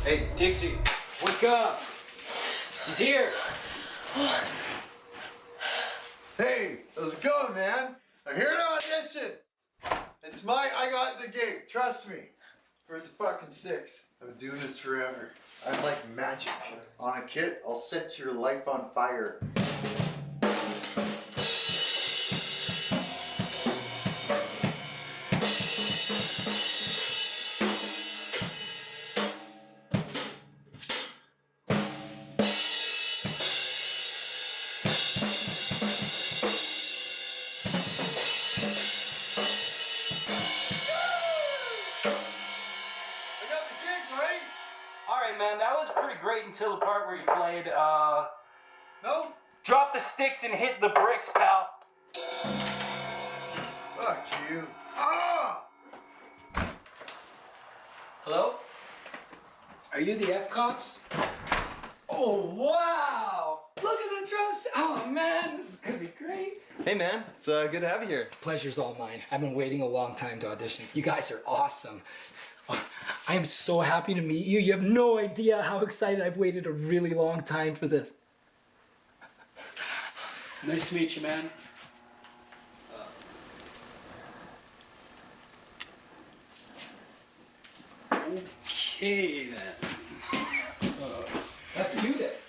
Hey, Dixie, wake up! He's here! Hey, how's it going, man? I'm here to audition! I got the gig, trust me. Where's the fucking sticks? I've been doing this forever. I'm like magic. On a kit, I'll set your life on fire. Alright, man, that was pretty great until the part where you played, No? drop the sticks and hit the bricks, pal. Fuck you. Ah! Hello? Are you the F-Cops? Oh, wow! Look at the drums! Oh, man, this is gonna be great. Hey man, it's good to have you here. Pleasure's all mine. I've been waiting a long time to audition. You guys are awesome. Oh, I am so happy to meet you. You have no idea how excited I've waited a really long time for this. Nice to meet you, man. Okay, then. Let's do this.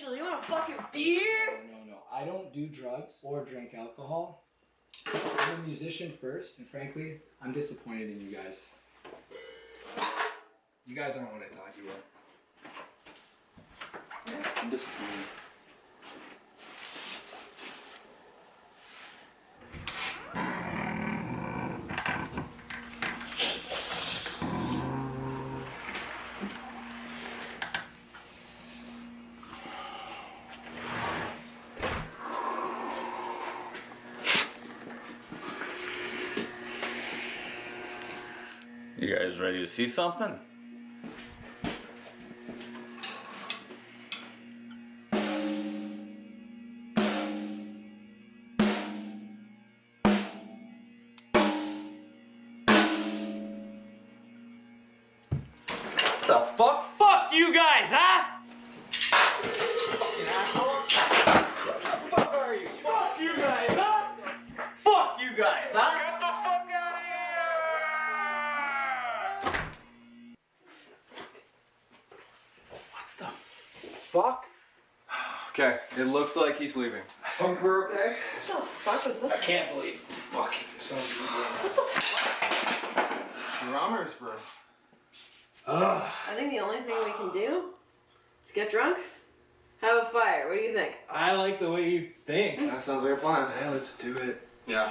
You want a fucking beer? No. I don't do drugs or drink alcohol. I'm a musician first, and frankly, I'm disappointed in you guys. You guys aren't what I thought you were. I'm disappointed. You guys ready to see something? The fuck? Fuck you guys, huh? Fucking asshole. What the fuck are you? Fuck you guys, huh? Fuck you guys, huh? Get the fuck out of here! Fuck? Okay, it looks like he's leaving. I think we're okay. What the fuck was that? I can't believe fucking sounds Drummers, bro. Ugh. I think the only thing we can do is get drunk, have a fire. What do you think? I like the way you think. That sounds like a plan. Yeah, let's do it. Yeah.